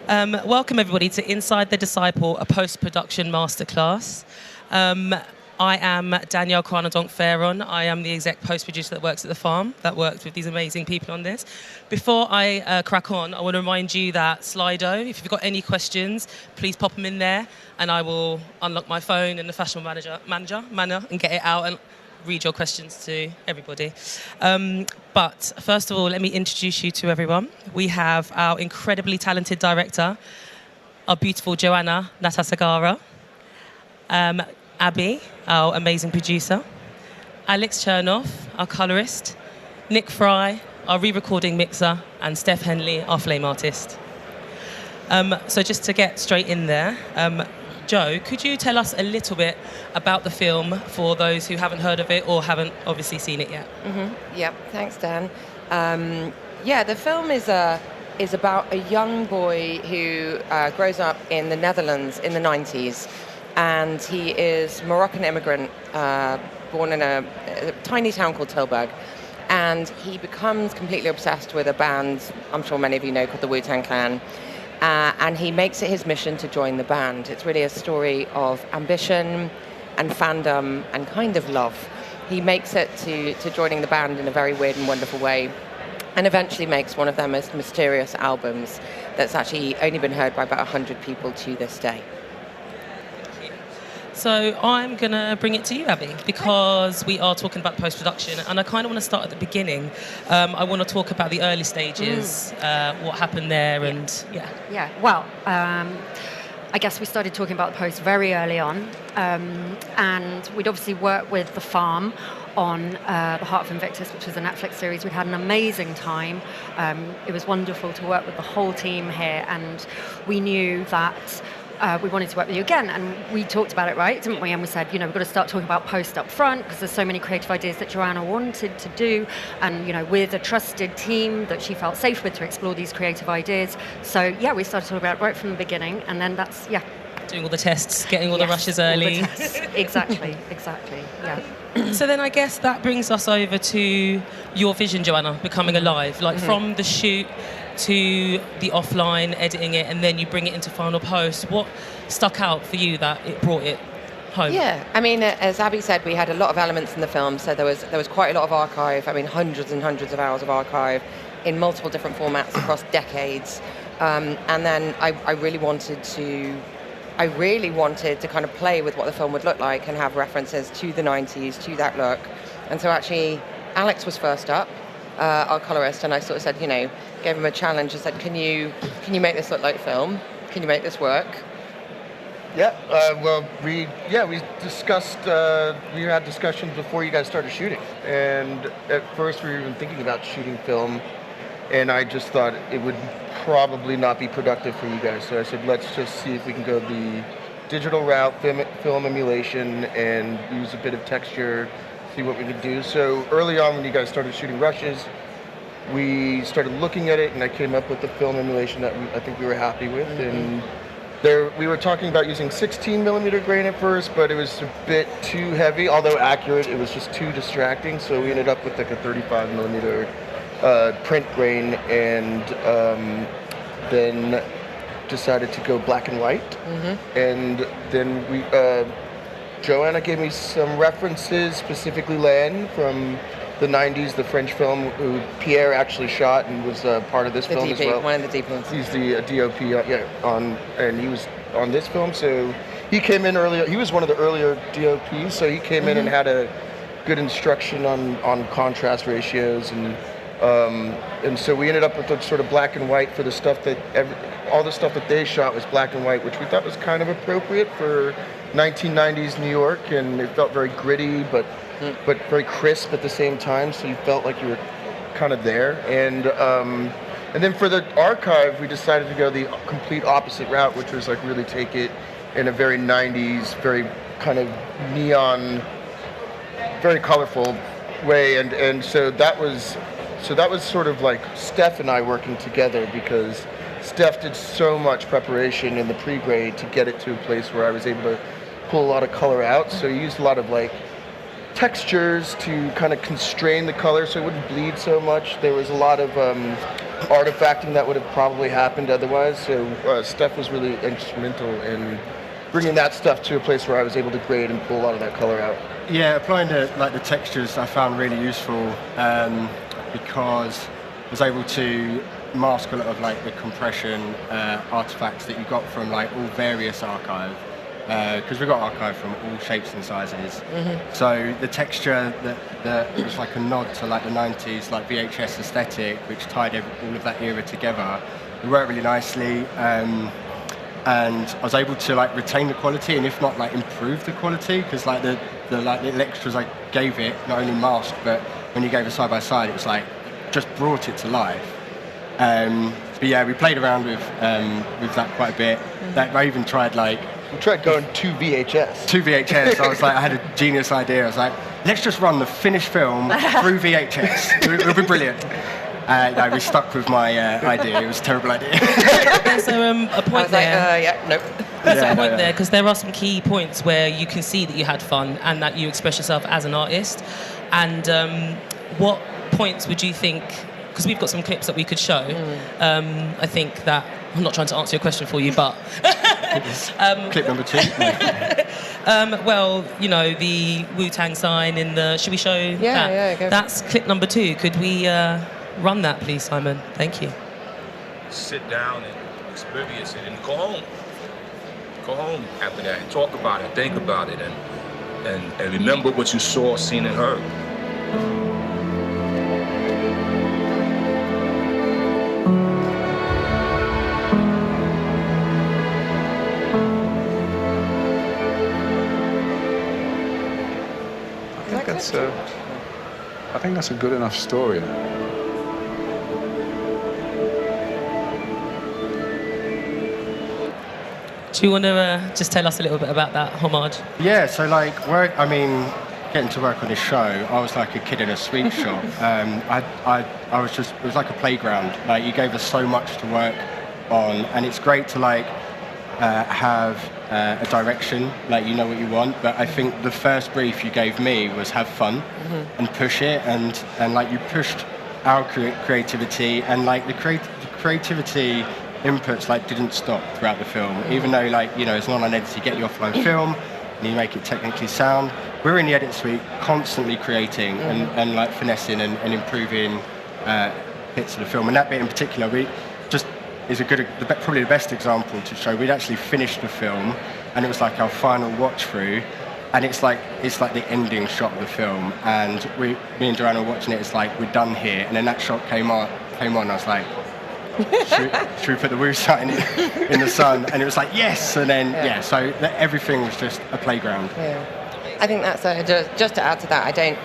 Welcome everybody to Inside the Disciple, a post-production masterclass. I am Danielle Kranadonk-Ferron. I am the exec post-producer that works at the farm, that works with these amazing people on this. Before I crack on, I want to remind you that Slido, if you've got any questions, please pop them in there and I will unlock my phone in the fashionable manner and get it out and read your questions to everybody. But first of all, let me introduce you to everyone. We have our incredibly talented director, our beautiful Joanna Natasagara, Abby, our amazing producer, Alex Chernoff, our colorist, Nick Fry, our re-recording mixer, and Steph Henley, our flame artist. So just to get straight in there, Joe, could you tell us a little bit about the film for those who haven't heard of it or haven't obviously seen it yet? Mm-hmm. Yeah, thanks, Dan. The film is about a young boy who grows up in the Netherlands in the 90s, and he is Moroccan immigrant, born in a tiny town called Tilburg, and he becomes completely obsessed with a band, I'm sure many of you know, called the Wu-Tang Clan. And he makes it his mission to join the band. It's really a story of ambition and fandom and kind of love. He makes it to joining the band in a very weird and wonderful way, and eventually makes one of their most mysterious albums that's actually only been heard by about 100 people to this day. So I'm going to bring it to you, Abby, because we are talking about post-production, and I kind of want to start at the beginning. I want to talk about the early stages, what happened there, and Well, I guess we started talking about the post very early on, and we'd obviously worked with the farm on The Heart of Invictus, which was a Netflix series. We'd had an amazing time. It was wonderful to work with the whole team here, and we knew that we wanted to work with you again, and we talked about it, right, didn't we? And we said, we've got to start talking about post up front because there's so many creative ideas that Joanna wanted to do, and with a trusted team that she felt safe with to explore these creative ideas. So we started talking about it right from the beginning, and then that's doing all the tests, getting all the rushes early. All the tests. Exactly. Yeah. So then I guess that brings us over to your vision, Joanna, becoming alive, like from the shoot to the offline, editing it, and then you bring it into final post. What stuck out for you that it brought it home? Yeah, I mean, as Abby said, we had a lot of elements in the film, so there was quite a lot of archive. I mean, hundreds and hundreds of hours of archive in multiple different formats across decades. And then I really wanted to kind of play with what the film would look like and have references to the 90s, to that look. And so actually, Alex was first up, our colorist, and I sort of said, gave him a challenge and said, can you make this look like film? Can you make this work? Yeah, we discussed, we had discussions before you guys started shooting. And at first we were even thinking about shooting film, and I just thought it would probably not be productive for you guys. So I said, let's just see if we can go the digital route, film emulation, and use a bit of texture, see what we could do. So early on when you guys started shooting rushes, we started looking at it, and I came up with the film emulation that I think we were happy with. And we were talking about using 16 millimeter grain at first, but it was a bit too heavy. Although accurate, it was just too distracting. So we ended up with like a 35 millimeter print grain, and then decided to go black and white. And then Joanna gave me some references, specifically Lan from the 90s, the French film, who Pierre actually shot and was part of this film as well. One of the DPs. He's the DOP, and he was on this film. So he came in earlier. He was one of the earlier DOPs, so he came in and had a good instruction on contrast ratios, and so we ended up with the sort of black and white for the stuff that all the stuff that they shot was black and white, which we thought was kind of appropriate for 1990s New York, and it felt very gritty, but very crisp at the same time, so you felt like you were kind of there. And then for the archive, we decided to go the complete opposite route, which was like really take it in a very 90s, very kind of neon, very colorful way, and so that was sort of like Steph and I working together, because Steph did so much preparation in the pre-grade to get it to a place where I was able to pull a lot of color out. So he used a lot of like textures to kind of constrain the color so it wouldn't bleed so much. There was a lot of artifacting that would have probably happened otherwise. So Steph was really instrumental in bringing that stuff to a place where I was able to grade and pull a lot of that color out. Yeah, applying the textures I found really useful because I was able to mask a lot of like the compression artifacts that you got from like all various archive. Because we got archive from all shapes and sizes. So the texture that was like a nod to like the 90s like VHS aesthetic, which tied all of that era together. It worked really nicely, and I was able to like retain the quality, and if not like improve the quality, because like the little extras I gave it not only masked, but when you gave it side by side, it was like just brought it to life. But yeah, we played around with that quite a bit. That I even tried like. We tried going to VHS. To VHS. I was like, I had a genius idea. I was like, let's just run the finished film through VHS. It'll be brilliant. No, we stuck with my idea. It was a terrible idea. There's a point there. Nope. There's a point there, because there are some key points where you can see that you had fun and that you express yourself as an artist. And what points would you think, because we've got some clips that we could show, I think that, I'm not trying to answer your question for you, but... Clip number 2. Well, you know, the Wu-Tang sign in the... Should we show that? Yeah, go. That's clip number 2. Could we run that, please, Simon? Thank you. Sit down and experience it and go home. Go home after that and talk about it, think about it, and remember what you saw, seen, and heard. I think that's a good enough story. Do you want to just tell us a little bit about that homage? Yeah, so like, getting to work on this show, I was like a kid in a sweet shop. I was just, it was like a playground. Like, you gave us so much to work on, and it's great to like have a direction, like you know what you want. But I think the first brief you gave me was have fun and push it, and like you pushed our creativity, and like the creativity inputs like didn't stop throughout the film, even though like, you know, it's not an edit, you get the offline film and you make it technically sound. We're in the edit suite constantly creating and like finessing and improving bits of the film, and that bit in particular is probably the best example to show. We'd actually finished the film, and it was like our final watch through, and it's like the ending shot of the film, and me and Joanna were watching it. It's like, we're done here, and then that shot came on. I was like, should we put the Wu sign in the sun? And it was like, yes, and then so everything was just a playground. Yeah, I think that's just to add to that. I don't,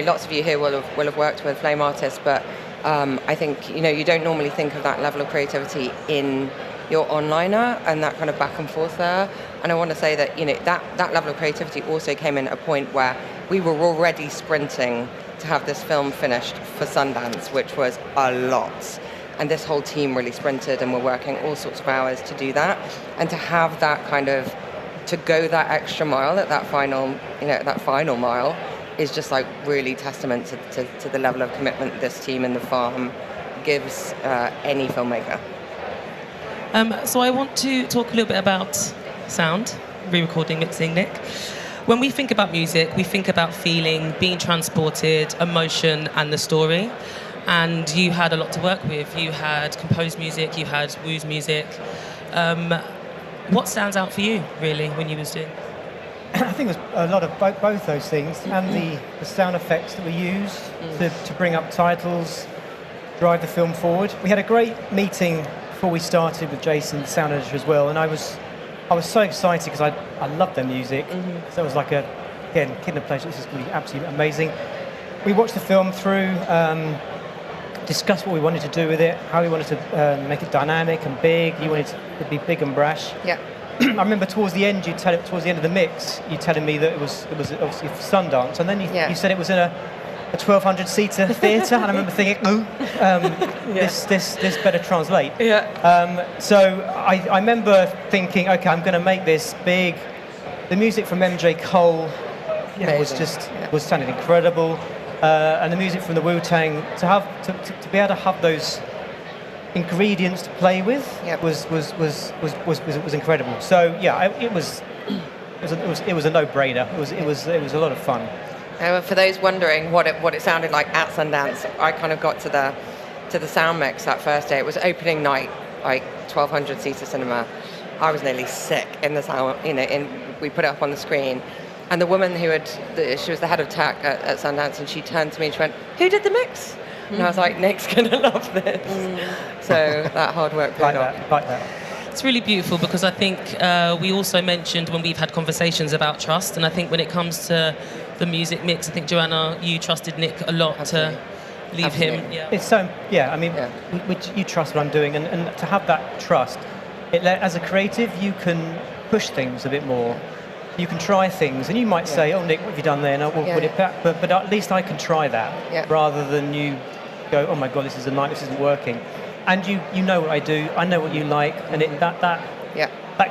lots of you here will have worked with flame artists, but. I think, you don't normally think of that level of creativity in your onliner and that kind of back and forth there. And I want to say that, that level of creativity also came in at a point where we were already sprinting to have this film finished for Sundance, which was a lot. And this whole team really sprinted and were working all sorts of hours to do that. And to have that kind of, to go that extra mile at that final mile, is just like really testament to the level of commitment this team in the farm gives any filmmaker. So I want to talk a little bit about sound, re-recording, mixing, Nick. When we think about music, we think about feeling, being transported, emotion, and the story. And you had a lot to work with. You had composed music, you had Wu's music. What stands out for you, really, when you was doing? I think there's a lot of both those things, and the sound effects that we use to bring up titles, drive the film forward. We had a great meeting before we started with Jason, the sound editor, as well, and I was so excited because I love their music. So it was like again, kid in a pleasure. This is going to be absolutely amazing. We watched the film through, discussed what we wanted to do with it, how we wanted to make it dynamic and big. You wanted it to be big and brash. Yeah. I remember towards the end, towards the end of the mix, you telling me that it was obviously for Sundance, and then you said it was in a 1,200-seater theatre, and I remember thinking, this better translate. Yeah. So I remember thinking, okay, I'm going to make this big. The music from MJ Cole Amazing. was sounded incredible, and the music from the Wu-Tang to be able to have those ingredients to play with was incredible. So yeah, it was a no-brainer. It was a lot of fun. For those wondering what it sounded like at Sundance, I kind of got to the sound mix that first day. It was opening night, like 1,200 seater cinema. I was nearly sick in the sound. We put it up on the screen, and the woman she was the head of tech at Sundance, and she turned to me and she went, "Who did the mix?" And I was like, "Nick's gonna love this." So that hard work paid off. Like that. It's really beautiful because I think we also mentioned when we've had conversations about trust, and I think when it comes to the music mix, I think Joanna, you trusted Nick a lot Absolutely. to leave him. Yeah. It's so I mean, you trust what I'm doing, and to have that trust, as a creative, you can push things a bit more. You can try things, and you might say, "Oh, Nick, what have you done there?" And we'll put it back. But at least I can try that, rather than you go, "Oh my God, this is a night. This isn't working." And you know what I do. I know what you like, and that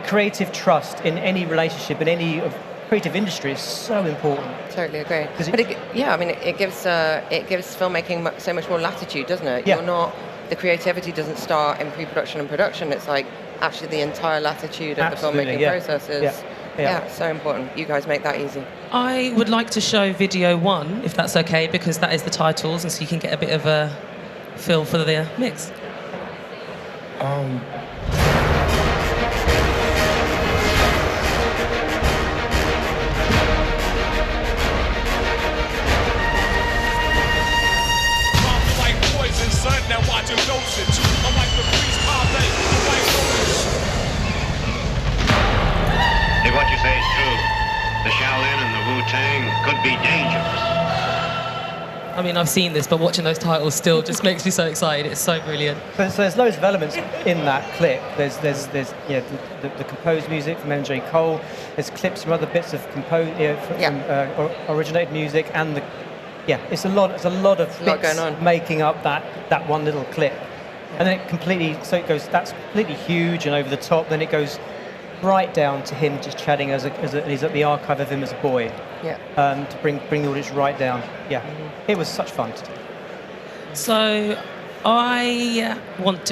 creative trust in any relationship in any creative industry is so important. Totally agree. It gives filmmaking so much more latitude, doesn't it? Yeah. The creativity doesn't start in pre-production and production. It's like actually the entire latitude of the filmmaking process is so important. You guys make that easy. I would like to show video 1, if that's okay, because that is the titles, and so you can get a bit of a feel for the mix. Now watch him dosage. I'm like the priest Pablo, the white lotus. If what you say is true, the Shaolin and the Wu-Tang could be dangerous. I mean, I've seen this, but watching those titles still just makes me so excited. It's so brilliant. So there's loads of elements in that clip. There's the composed music from MJ Cole. There's clips from other bits of originated music, and it's a lot of bits going on, making up that one little clip. And then that's completely huge and over the top. Then it goes right down to him just chatting he's at the archive of him as a boy. To bring the audience right down. It was such fun to do. So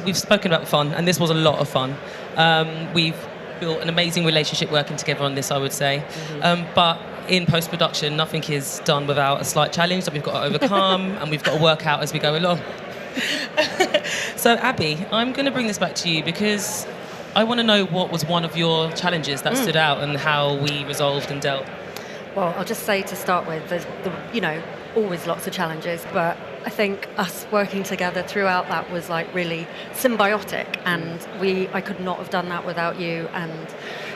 we've spoken about fun, and this was a lot of fun. We've built an amazing relationship working together on this, I would say. But in post-production, nothing is done without a slight challenge that we've got to overcome and we've got to work out as we go along. So Abby, I'm going to bring this back to you because I want to know what was one of your challenges that stood out and how we resolved and dealt. Well, I'll just say to start with, there's always lots of challenges, but I think us working together throughout that was like really symbiotic, and I could not have done that without you, and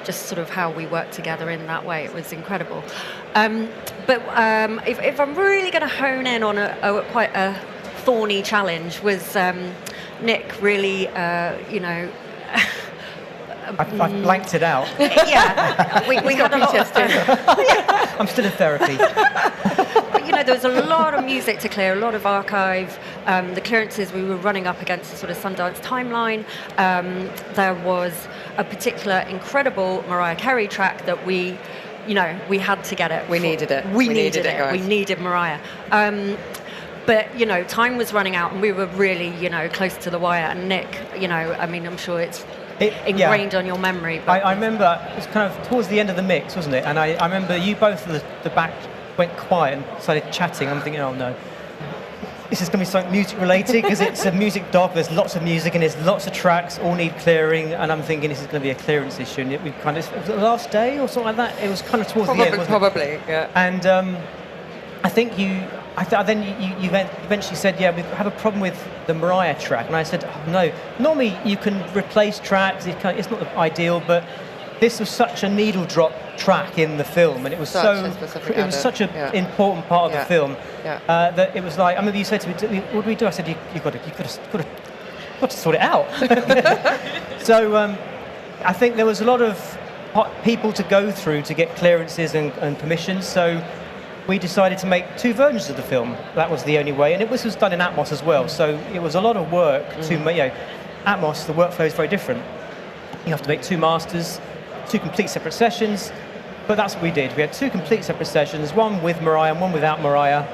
just sort of how we worked together in that way. It was incredible. If I'm really going to hone in on quite a thorny challenge, was Nick really, I blanked it out. we had a lot of I'm still in therapy. But, there was a lot of music to clear, a lot of archive. The clearances, we were running up against the sort of Sundance timeline. There was a particular incredible Mariah Carey track that we had to get it. We needed it. We needed it. Guys. We needed Mariah. But, time was running out, and we were really, close to the wire. And Nick, I'm sure it's ingrained on your memory. But I remember it was kind of towards the end of the mix, wasn't it? And I remember you both at the back went quiet and started chatting. I'm thinking, oh no, this is going to be something music related, because it's a music doc. There's lots of music and there's lots of tracks, all need clearing. And I'm thinking this is going to be a clearance issue. And it was the last day or something like that. It was kind of towards the end, wasn't Probably, yeah. And I think then you eventually said, we have a problem with the Mariah track. And I said, oh, no, normally you can replace tracks. It's not ideal, but this was such a needle drop track in the film, and it was such an important part of the film that it was like, I remember you said to me, what do we do? I said, you've got to sort it out. So I think there was a lot of people to go through to get clearances and permissions, so we decided to make 2 versions of the film. That was the only way, and it was done in Atmos as well, so it was a lot of work to make. Atmos, the workflow is very different. You have to make 2 masters, 2 complete separate sessions, but that's what we did. We had 2 complete separate sessions, one with Mariah and one without Mariah.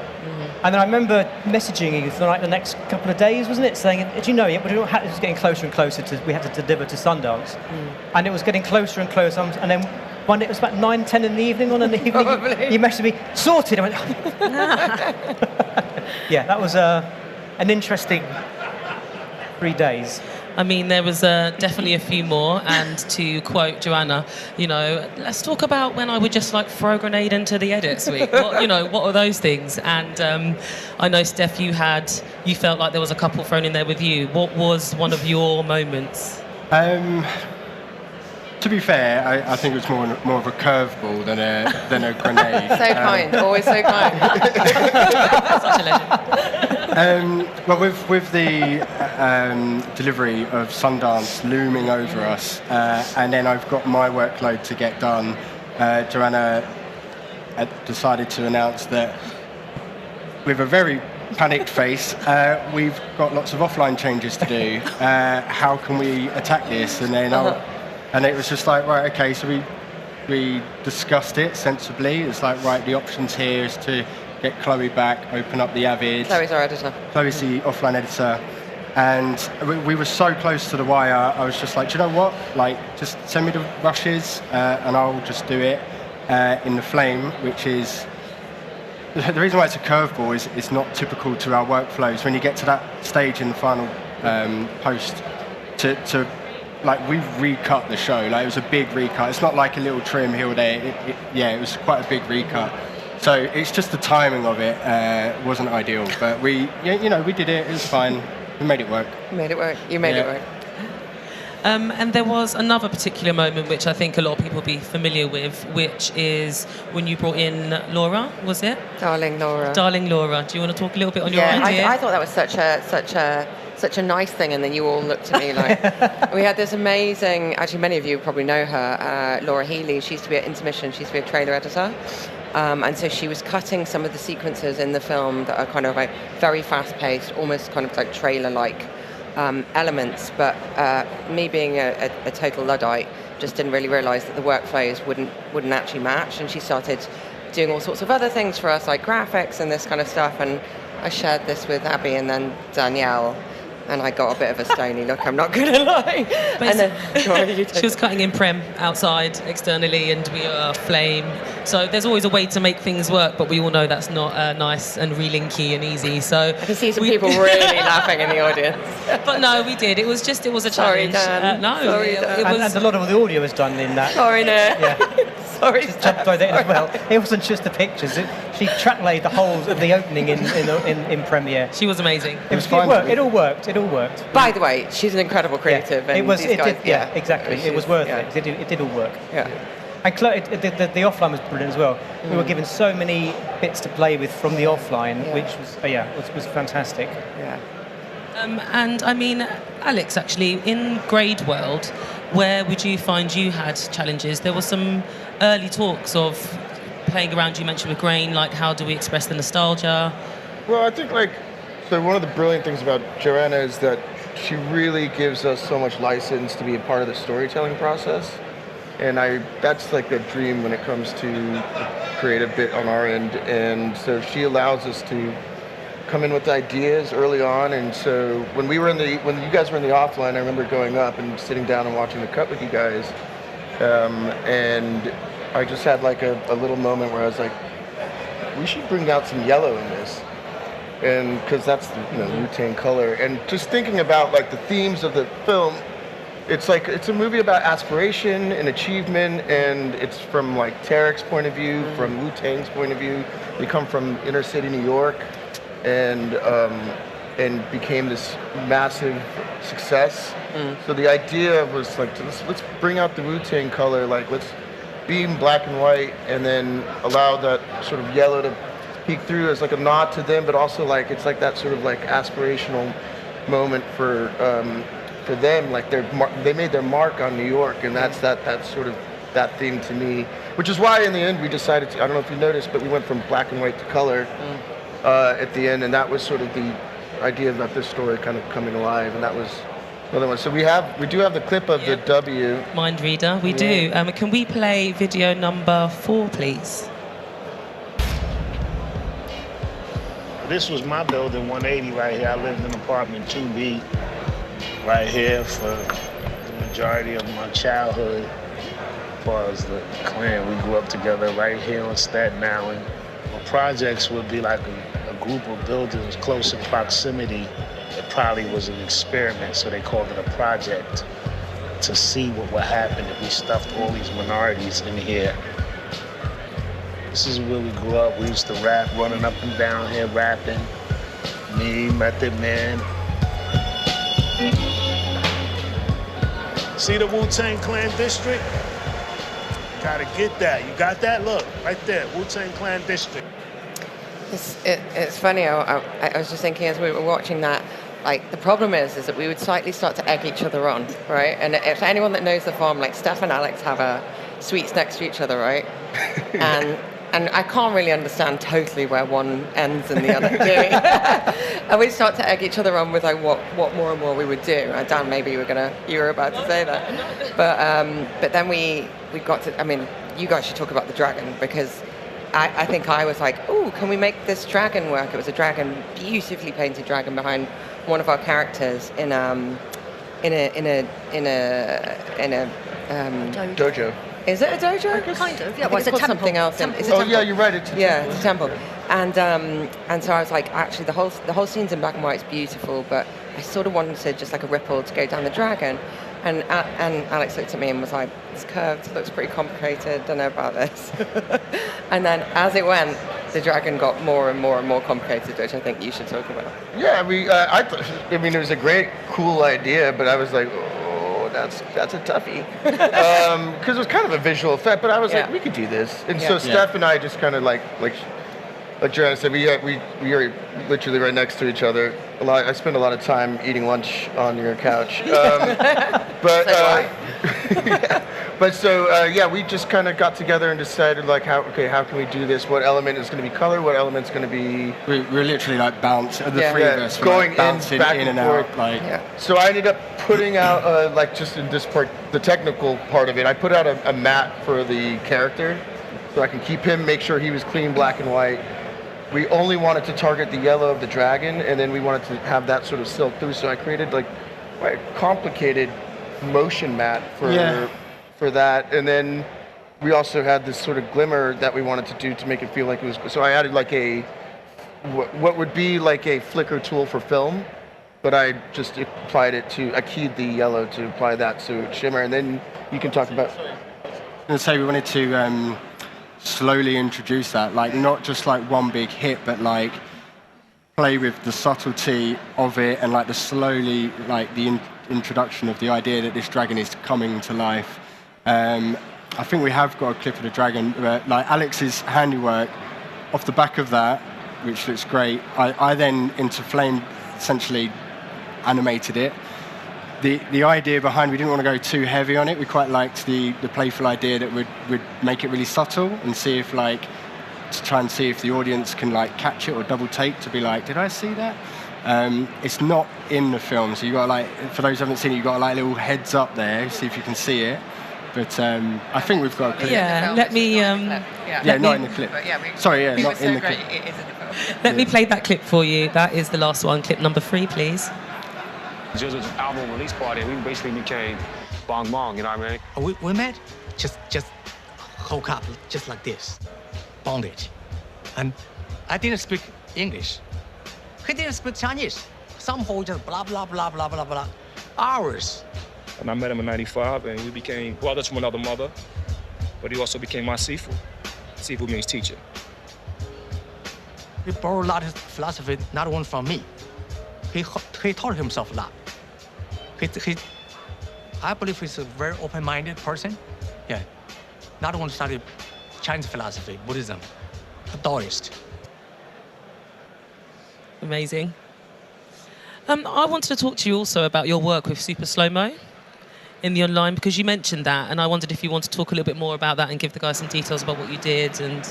And then I remember messaging you for like the next couple of days, wasn't it? Saying, do you know yet? But it was getting closer and closer to, we had to deliver to Sundance. And it was getting closer and closer. And then one day, it was about 9, 10 in the evening on an evening. Probably. You messaged me, sorted. I went, yeah, that was an interesting 3 days. I mean, there was definitely a few more, and to quote Joanna, let's talk about when I would just like throw a grenade into the edit suite. What are those things? And I know, Steph, you felt like there was a couple thrown in there with you. What was one of your moments? To be fair, I think it was more of a curveball than a grenade. So kind, always so kind. Such a legend. Well, with the delivery of Sundance looming over us, and then I've got my workload to get done, Joanna decided to announce that with a very panicked face, we've got lots of offline changes to do. How can we attack this? And then and it was just like, right, okay, so we discussed it sensibly. It's like, right, the options here is to get Chloe back, open up the Avid. Chloe's our editor. Chloe's the offline editor. And we were so close to the wire, I was just like, do you know what? Like, just send me the rushes and I'll just do it in the flame, which is... The reason why it's a curveball is it's not typical to our workflows. When you get to that stage in the final post, we've recut the show. Like, it was a big recut. It's not like a little trim here or there. It was quite a big recut. So it's just the timing of it wasn't ideal. But we did it. It was fine. We made it work. You made it work. You made it work. And there was another particular moment which I think a lot of people will be familiar with, which is when you brought in Laura, was it? Darling Laura. Darling Laura. Do you want to talk a little bit on your idea? I thought that was such a nice thing, and then you all looked at me like... We had this amazing... Actually, many of you probably know her, Laura Healy. She used to be at Intermission. She used to be a trailer editor. And so she was cutting some of the sequences in the film that are kind of like very fast-paced, almost kind of like trailer-like elements. But me being a total Luddite, just didn't really realise that the workflows wouldn't actually match. And she started doing all sorts of other things for us, like graphics and this kind of stuff. And I shared this with Abby and then Danielle. And I got a bit of a stony look, I'm not going to lie. And then, she was cutting in prem outside, externally, and we are flame. So there's always a way to make things work, but we all know that's not nice and relinky and easy. So I can see some people really laughing in the audience. But no, we did. It was a challenge. Sorry, Dan. Sorry, Dan. And a lot of the audio was done in that. Sorry, Nick. Yeah. Sorry, just jumped by that as well. It wasn't just the pictures. She track laid the holes of the opening in Premiere. She was amazing. It all worked. It all worked. By the way, she's an incredible creative. Yeah. And exactly. It was worth it. It did all work. Yeah. And the offline was brilliant as well. We were given so many bits to play with from the offline, which was fantastic. Yeah. And I mean, Alex, actually, in Grade World, where would you find you had challenges? There were some early talks of playing around, you mentioned with grain, like how do we express the nostalgia? Well, I think so one of the brilliant things about Joanna is that she really gives us so much license to be a part of the storytelling process. And that's like the dream when it comes to creative bit on our end. And so she allows us to come in with ideas early on. And so when you guys were in the offline, I remember going up and sitting down and watching the cut with you guys. And I just had like a little moment where I was like, we should bring out some yellow in this. And because that's the Wu-Tang color. And just thinking about like the themes of the film, it's a movie about aspiration and achievement, and it's from like Tarik's point of view, from Wu-Tang's point of view. They come from inner city New York, and became this massive success. So the idea was like, let's bring out the Wu-Tang color, like let's be in black and white, and then allow that sort of yellow to peek through as like a nod to them, but also like it's like that sort of like aspirational moment for them. Like they made their mark on New York, and that's sort of that thing to me. Which is why in the end we decided to, I don't know if you noticed, but we went from black and white to color at the end, and that was sort of the idea about this story kind of coming alive, and that was Another one. So we do have the clip of the W. Mind reader, we do. Can we play video number 4, please? This was my building, 180 right here. I lived in apartment 2B right here for the majority of my childhood. As far as the clan, we grew up together right here on Staten Island. My projects would be like a group of buildings close in proximity. It probably was an experiment, so they called it a project, to see what would happen if we stuffed all these minorities in here. This is where we grew up. We used to rap, running up and down here rapping. Me, Method Man. See the Wu-Tang Clan district? Gotta get that. You got that? Look, right there, Wu-Tang Clan district. It's funny, I was just thinking as we were watching that, like, the problem is that we would slightly start to egg each other on, right? And if anyone that knows the farm, like Steph and Alex have sweets next to each other, right? And I can't really understand totally where one ends and the other doing. And we'd start to egg each other on with like what more and more we would do. Dan, maybe you were about to say that. But then we got to, I mean, you guys should talk about the dragon, because I think I was like, oh, can we make this dragon work? It was a dragon, beautifully painted dragon behind one of our characters in a dojo. Is it a dojo? Kind of, yeah. Well, it's a temple. Something else. It's a temple. Yeah, you're right. It's a temple. And so I was like, actually, the whole scene's in black and white. It's beautiful, but I sort of wanted just like a ripple to go down the dragon. And Alex looked at me and was like, it's curved, it looks pretty complicated, don't know about this. And then as it went, the dragon got more and more and more complicated, which I think you should talk about. Yeah, I mean, it was a great, cool idea, but I was like, oh, that's a toughie. Because it was kind of a visual effect, but I was like, we could do this. And so Steph and I just kind of like Joanna said, we are literally right next to each other. I spend a lot of time eating lunch on your couch. We just kind of got together and decided like, how can we do this? What element is going to be color? What element's going to be? We're literally like bouncing, the three of us, going bouncing back in and forth. out. So I ended up putting out just in this part, the technical part of it. I put out a mat for the character, so I can keep him, make sure he was clean, black and white. We only wanted to target the yellow of the dragon, and then we wanted to have that sort of silk through. So I created like quite a complicated motion mat for that, and then we also had this sort of glimmer that we wanted to do to make it feel like it was. So I added like what would be like a flicker tool for film, but I just applied it I keyed the yellow to apply that to shimmer, and then you can talk about. And so we wanted to slowly introduce that, like not just like one big hit, but like play with the subtlety of it and like the slowly, like the introduction of the idea that this dragon is coming to life. I think we have got a clip of the dragon, like Alex's handiwork. Off the back of that, which looks great, I then into Flame essentially animated it. The idea behind, we didn't want to go too heavy on it. We quite liked the playful idea that would make it really subtle and see if to try and see if the audience can like catch it or double take to be like, did I see that? It's not in the film, so you got like, for those who haven't seen it, you got like little heads up there, see if you can see it. But I think we've got a clip. Yeah, let me. Not in the clip. Sorry, not in the clip. It is in the film. Let me play that clip for you. That is the last one, clip number 3, please. Just an album release party, we basically became bong bong, you know what I mean? We met just hook up, just like this, bondage. And I didn't speak English. He didn't speak Chinese. Somehow just blah, blah, blah, blah, blah, blah. Hours. And I met him in '95, and we became brothers from another mother, but he also became my Sifu. Sifu means teacher. He borrowed a lot of philosophy, not one from me. He taught himself a lot. I believe he's a very open-minded person. Yeah, not one studied Chinese philosophy, Buddhism, a Taoist. Amazing. I wanted to talk to you also about your work with Super Slow-Mo in the online, because you mentioned that, and I wondered if you want to talk a little bit more about that and give the guys some details about what you did. And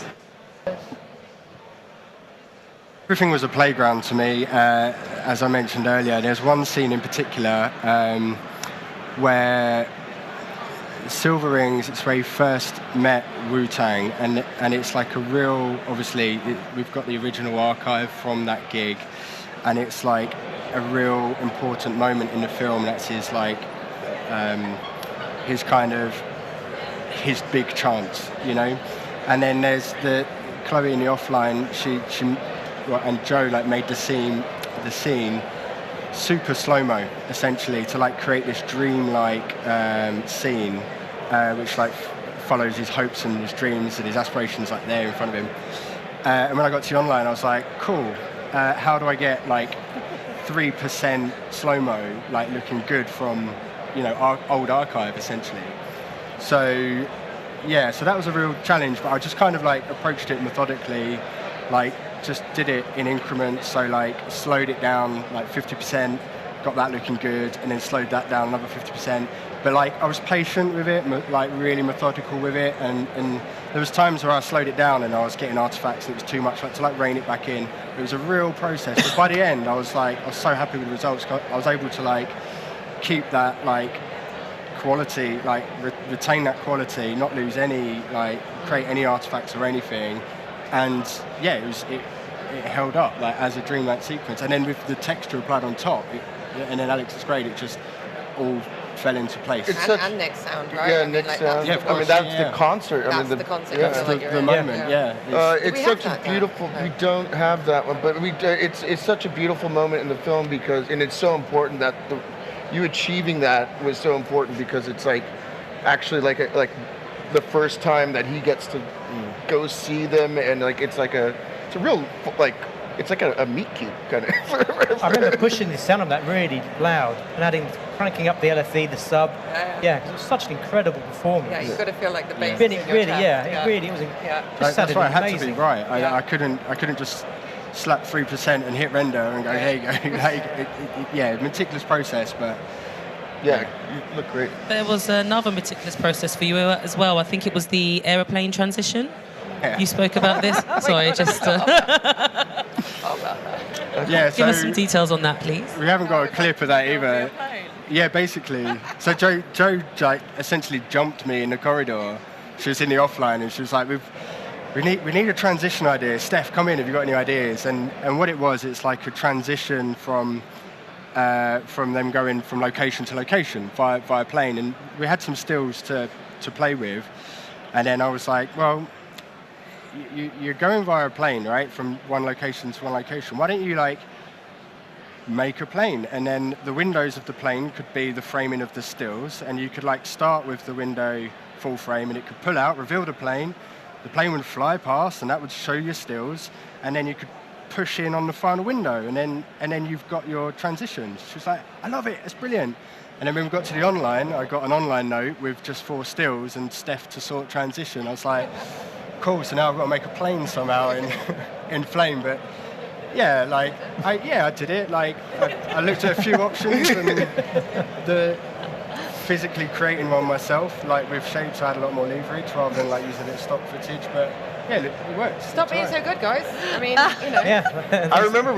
Everything was a playground to me. As I mentioned earlier, there's one scene in particular where Cilvaringz, it's where he first met Wu-Tang, and it's like a real, obviously, we've got the original archive from that gig, and it's like a real important moment in the film. That's his like, his kind of, his big chance, you know? And then there's the, Chloe in the offline, and Joe like made the scene super slow-mo, essentially, to like create this dream-like scene, which like follows his hopes and his dreams and his aspirations like there in front of him. And when I got to the online, I was like, cool, how do I get like 3% slow-mo, like looking good from, you know, our old archive, essentially. So, yeah, so that was a real challenge, but I just kind of like approached it methodically, like just did it in increments, so like slowed it down like 50%, got that looking good, and then slowed that down another 50%. But like I was patient with it, like really methodical with it, and there was times where I slowed it down and I was getting artifacts and it was too much, like to like rein it back in. It was a real process, but by the end I was so happy with the results. I was able to like keep that like quality, like retain that quality, not lose any, like create any artifacts or anything. And yeah, it held up like as a dreamlike sequence, and then with the texture applied on top, and then Alex's grade, it just all fell into place. And Nick's sound, right? Yeah, Nick's sound. Yeah, of course, I mean, that's the concert. That's the concert. Yeah. That's the moment. Yeah. It's such a beautiful. We don't have that one, but it's such a beautiful moment in the film because, and it's so important that you achieving that was so important because it's like actually like the first time that he gets to go see them, and like it's a real like. It's like a meat cube kind of. I remember pushing the sound of that really loud and cranking up the LFE, the sub. Yeah, because it was such an incredible performance. Yeah, you've got to feel like the bass. Really, in your chest. it was. That's why it had to be right. I couldn't just slap 3% and hit render and go, here you go. Yeah, meticulous process, but. Yeah, you look great. There was another meticulous process for you as well. I think it was the aeroplane transition. Yeah. You spoke about this. Sorry, just. Yeah, give us some details on that, please. We haven't got a clip of that either. Yeah, basically. So Joe like, essentially jumped me in the corridor. She was in the offline, and she was like, "We need a transition idea. Steph, come in. Have you got any ideas?" And what it was, it's like a transition from them going from location to location via plane, and we had some stills to play with, and then I was like, well. You're going via a plane, right, from one location to one location. Why don't you like make a plane, and then the windows of the plane could be the framing of the stills, and you could like start with the window full frame, and it could pull out, reveal the plane would fly past, and that would show your stills, and then you could push in on the final window, and then you've got your transitions. She was like, I love it, it's brilliant. And then when we got to the online, I got an online note with just 4 stills and Steph to sort transition. I was like, cool, so now I've got to make a plane somehow in flame, but yeah, like, I did it. Like, I looked at a few options, and the physically creating one myself, like with shapes, I had a lot more leverage rather than like using it stock footage, but yeah, it worked. Stop being so good, guys. I mean, you know. Yeah. I remember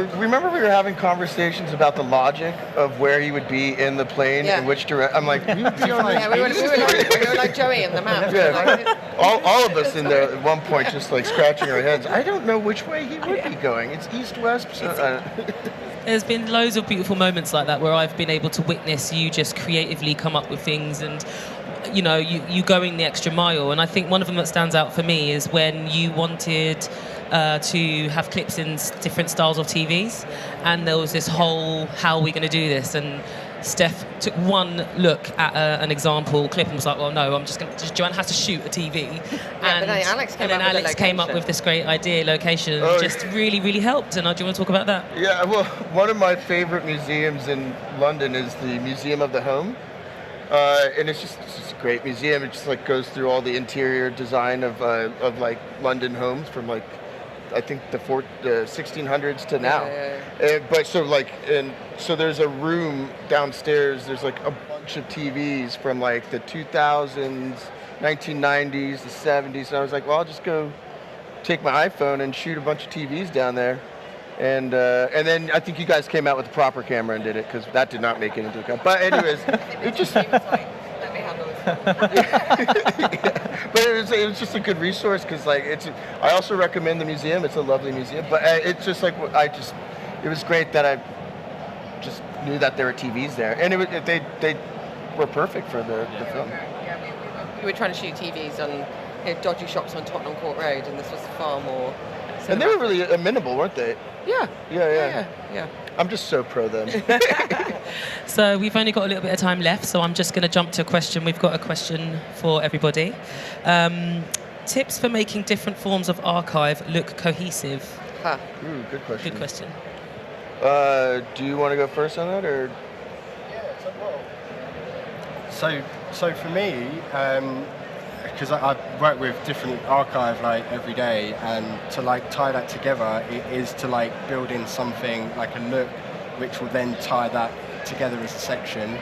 we were having conversations about the logic of where he would be in the plane and which direction. I'm like, we were like Joey in the map. Yeah. All of us in there at one point just like scratching our heads. I don't know which way he would be going. It's east-west. There's been loads of beautiful moments like that where I've been able to witness you just creatively come up with things, and you know, you going the extra mile. And I think one of them that stands out for me is when you wanted to have clips in different styles of TVs, and there was this whole, how are we going to do this? And Steph took one look at an example clip and was like, well, no, Joanne has to shoot a TV. And then Alex came up with this great idea, location, just really, really helped. And do you want to talk about that? Yeah, well, one of my favorite museums in London is the Museum of the Home. And it's just a great museum. It just like goes through all the interior design of like London homes from like, I think the 1600s to now. But so there's a room downstairs. There's like a bunch of TVs from like the 2000s, 1990s, the 70s. And I was like, well, I'll just go take my iPhone and shoot a bunch of TVs down there. And then I think you guys came out with the proper camera and did it, because that did not make it into account. But anyways, it just. He was like, let me handle this. But it was just a good resource, because like I also recommend the museum. It's a lovely museum. But it's just like it was great that I just knew that there were TVs there, and they were perfect for the film. Yeah, we were trying to shoot TVs on dodgy shops on Tottenham Court Road, and this was far more. And they were really amenable, weren't they? Yeah. I'm just so pro them. So we've only got a little bit of time left, so I'm just going to jump to a question. We've got a question for everybody. Tips for making different forms of archive look cohesive? Ooh, good question. Good question. Do you want to go first on that, or? So for me, because I work with different archive like every day, and to like tie that together, it is to like build in something like a look, which will then tie that together as a section.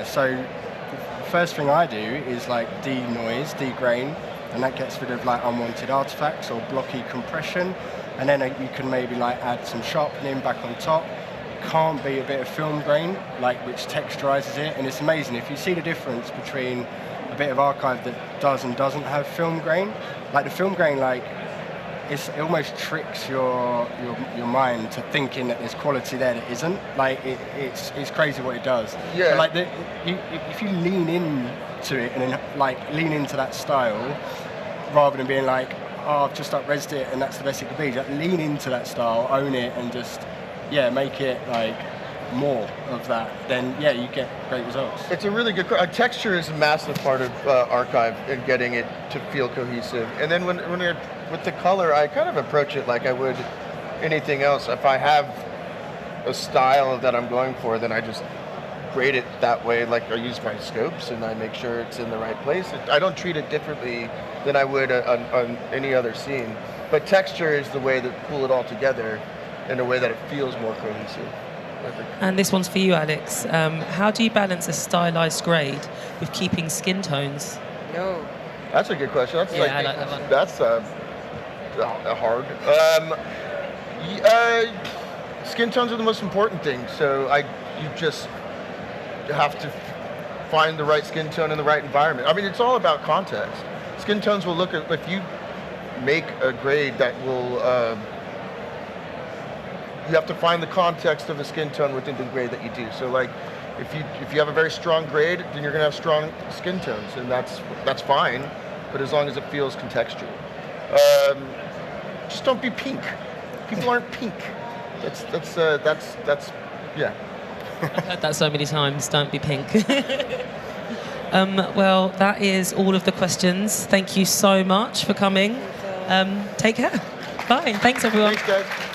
So the first thing I do is like de-noise, de-grain, and that gets rid of like unwanted artifacts or blocky compression, and then you can maybe like add some sharpening back on top. Can't be a bit of film grain, like which texturizes it, and it's amazing if you see the difference between a bit of archive that does and doesn't have film grain. Like the film grain, like it almost tricks your mind to thinking that there's quality there that isn't. Like it's crazy what it does. Yeah. But like if you lean into it and then like lean into that style, rather than being like, oh, I've just up-resed it and that's the best it could be. Just lean into that style, own it, and just make it like more of that, then you get great results. It's a really good texture is a massive part of archive and getting it to feel cohesive. And then when you're with the color, I kind of approach it like I would anything else. If I have a style that I'm going for, then I just grade it that way. Like I use my scopes and I make sure it's in the right place. I don't treat it differently than I would on any other scene. But texture is the way to pull it all together in a way that it feels more cohesive. And this one's for you, Alex. How do you balance a stylized grade with keeping skin tones? No. That's a good question. That's I like that one. That's hard. Skin tones are the most important thing. So you just have to find the right skin tone in the right environment. I mean, it's all about context. Skin tones will look at, if you make a grade that will. You have to find the context of the skin tone within the grade that you do. So like, if you have a very strong grade, then you're gonna have strong skin tones, and that's fine, but as long as it feels contextual. Just don't be pink. People aren't pink. That's yeah. I've heard that so many times. Don't be pink. Well, that is all of the questions. Thank you so much for coming. Take care. Bye. Thanks everyone. Thanks, guys.